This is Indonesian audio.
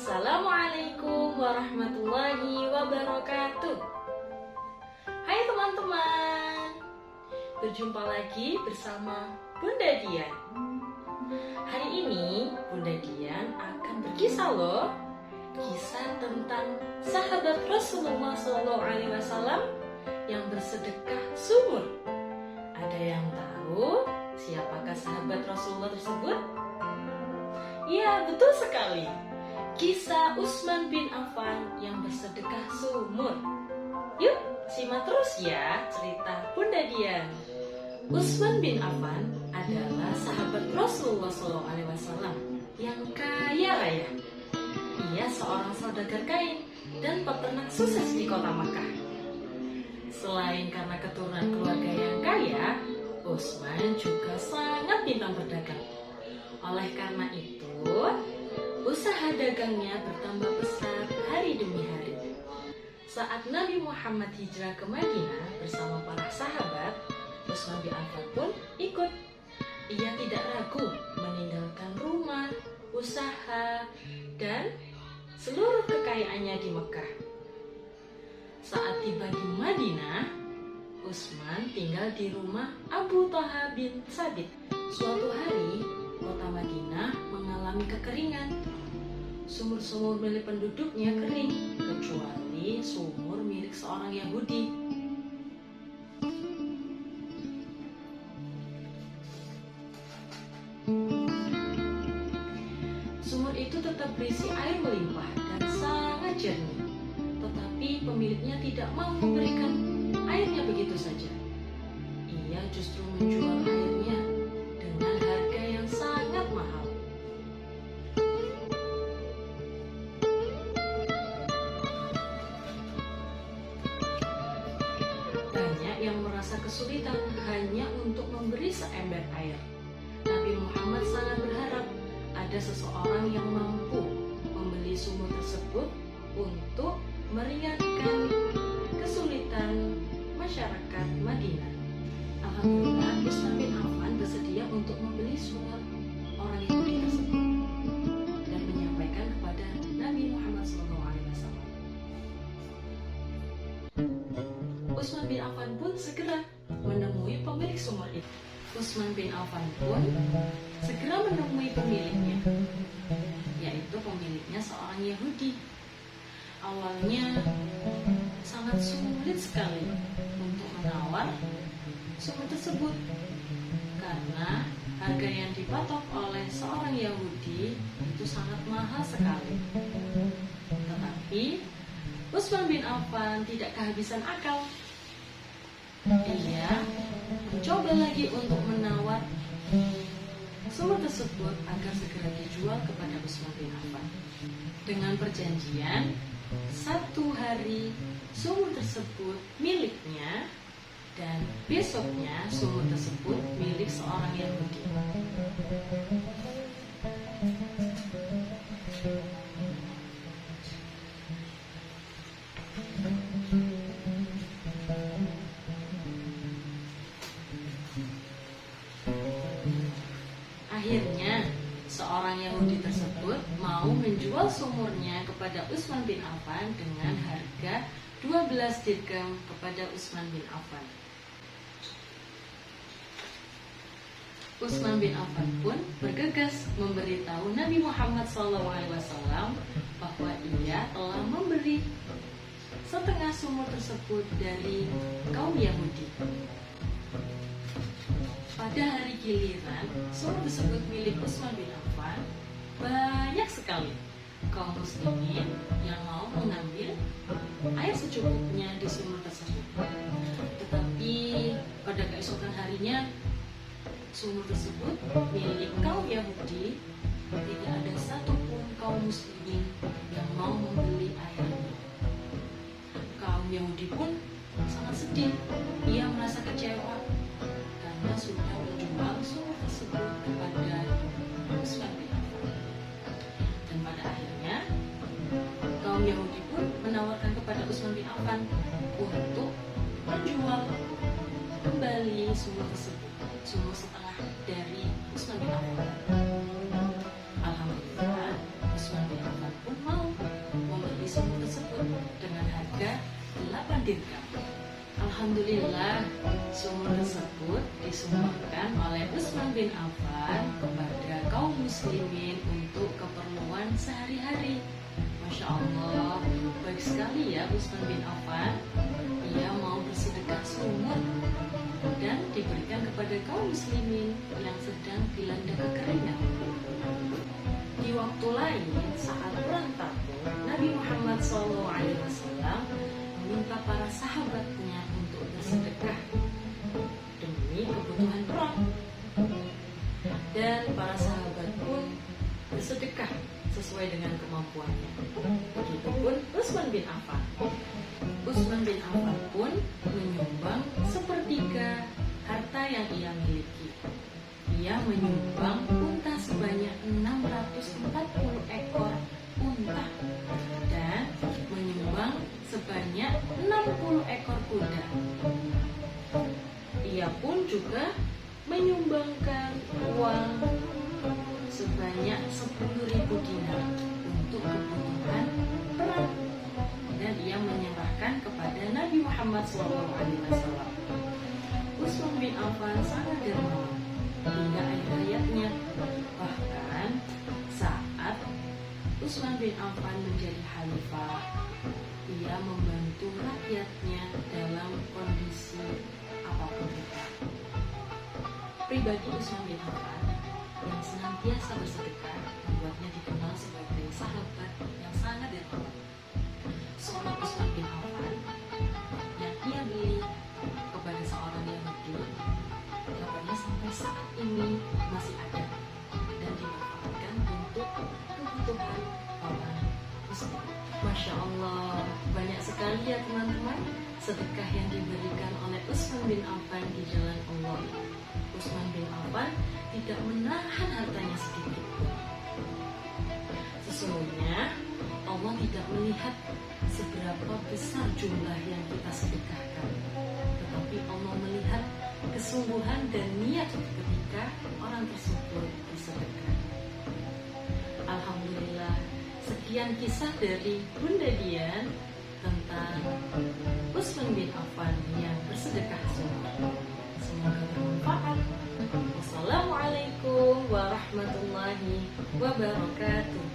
Assalamualaikum warahmatullahi wabarakatuh. Hai teman-teman, berjumpa lagi bersama Bunda Dian. Hari ini Bunda Dian akan berkisah loh. Kisah tentang sahabat Rasulullah SAW yang bersedekah sumur. Ada yang tahu siapakah sahabat Rasulullah tersebut? Ya, betul sekali. Kisah Utsman bin Affan yang bersedekah sumur. Yuk, simak terus ya cerita Bunda Dian. Utsman bin Affan adalah sahabat Rasulullah SAW yang kaya raya. Ia seorang saudagar kain dan peternak sukses di kota Makkah. Selain karena keturunan keluarga yang kaya, Utsman juga sangat pintar berdagang. Oleh karena itu, usaha dagangnya bertambah besar hari demi hari. Saat Nabi Muhammad hijrah ke Madinah bersama para sahabat, Utsman bin Affan pun ikut. Ia tidak ragu meninggalkan rumah, usaha, dan seluruh kekayaannya di Mekah. Saat tiba di Madinah, Utsman tinggal di rumah Abu Thalhah bin Thabit. Suatu hari, kota Madinah mengalami kekeringan. Sumur-sumur milik penduduknya kering, kecuali sumur milik seorang Yahudi. Sumur itu tetap berisi air melimpah dan sangat jernih, tetapi pemiliknya tidak mau memberikan airnya begitu saja. Ia justru menjual airnya dengan harga yang sangat mahal. Banyak yang merasa kesulitan hanya untuk memberi seember air. Nabi Muhammad sangat berharap ada seseorang yang mampu membeli sumur tersebut untuk meringankan kesulitan masyarakat Madinah. Alhamdulillah, Utsman bin Affan bersedia untuk membeli sumur orang Yahudi tersebut dan menyampaikan kepada Nabi Muhammad SAW. Utsman bin Affan pun segera menemui pemilik sumur itu. Utsman bin Affan pun segera menemui pemiliknya, yaitu pemiliknya seorang Yahudi. Awalnya sangat sulit sekali untuk menawar sumur tersebut karena harga yang dipatok oleh seorang Yahudi itu sangat mahal sekali. Tetapi Utsman bin Affan tidak kehabisan akal. Ia mencoba lagi untuk menawar sumur tersebut agar segera dijual kepada Utsman bin Affan dengan perjanjian satu hari sumur tersebut miliknya dan besoknya sumur tersebut milik seorang Yahudi. Akhirnya, seorang Yahudi tersebut mau menjual sumurnya kepada Utsman bin Affan dengan harga 12 dirham kepada Utsman bin Affan. Utsman bin Affan pun bergegas memberitahu Nabi Muhammad SAW bahwa ia telah memberi setengah sumur tersebut dari kaum Yahudi. Pada hari giliran, sumur tersebut milik Utsman bin Affan, banyak sekali kaum muslimin yang mau mengambil air secukupnya di sumur tersebut. Tetapi pada keesokan harinya, sumur tersebut milik kaum Yahudi, tidak ada satupun kaum muslimin yang mau membeli airnya. Kaum Yahudi pun sangat sedih. Ia merasa kecewa karena sudah menjual sumur tersebut kepada Utsman bin Affan. Dan pada akhirnya kaum Yahudi pun menawarkan kepada Utsman bin Affan untuk menjual kembali sumur tersebut, sumur setengah dari Utsman bin Affan. Alhamdulillah, Utsman bin Affan pun mau Alhamdulillah, sumur tersebut disumbangkan oleh Utsman bin Affan kepada kaum muslimin untuk keperluan sehari-hari. Masya Allah, baik sekali ya Utsman bin Affan. Ia mau bersedekah sumur dan diberikan kepada kaum muslimin yang sedang dilanda kekeringan. Di waktu lain, saat perang Tabuk, Nabi Muhammad SAW meminta para sahabatnya untuk bersedekah demi kebutuhan perang. Dan para sahabat pun bersedekah sesuai dengan kemampuannya. Begitupun Utsman bin Affan. Utsman bin Affan pun menyumbang sepertiga harta yang ia miliki. Ia menyumbang unta sebanyak 640 ekor unta dan menyumbang sebanyak 60 ekor kuda. Ia pun juga menyumbangkan uang sebanyak 10.000 dinar untuk kebutuhan perang, dan ia menyerahkan kepada Nabi Muhammad SAW. Utsman bin Affan sangat dermawan hingga akhir hayatnya. Bahkan saat Utsman bin Affan menjadi khalifah, ia membantu rakyatnya dalam kondisi apapun itu. Pribadi Utsman bin Affan yang senantiasa bersedekah membuatnya dikenal sebagai sahabat yang sangat dermawan. Seorang Utsman bin Affan yang ia beli kepada seorang Yahudi, kabarnya sampai saat ini masih ada dan dimanfaatkan untuk kebutuhan orang muslim. Masya Allah, banyak sekali ya teman-teman sedekah yang diberikan oleh Utsman bin Affan di jalan Allah. Utsman bin Affan tidak menahan hartanya sedikit. Sesungguhnya Allah tidak melihat seberapa besar jumlah yang kita sedekahkan, tetapi Allah melihat kesungguhan dan niat ketika orang tersebut bersedekah. Alhamdulillah, sekian kisah dari Bunda Dian tentang Utsman bin Affan yang bersedekah sumur. Semoga bermanfaat. Wassalamualaikum warahmatullahi wabarakatuh.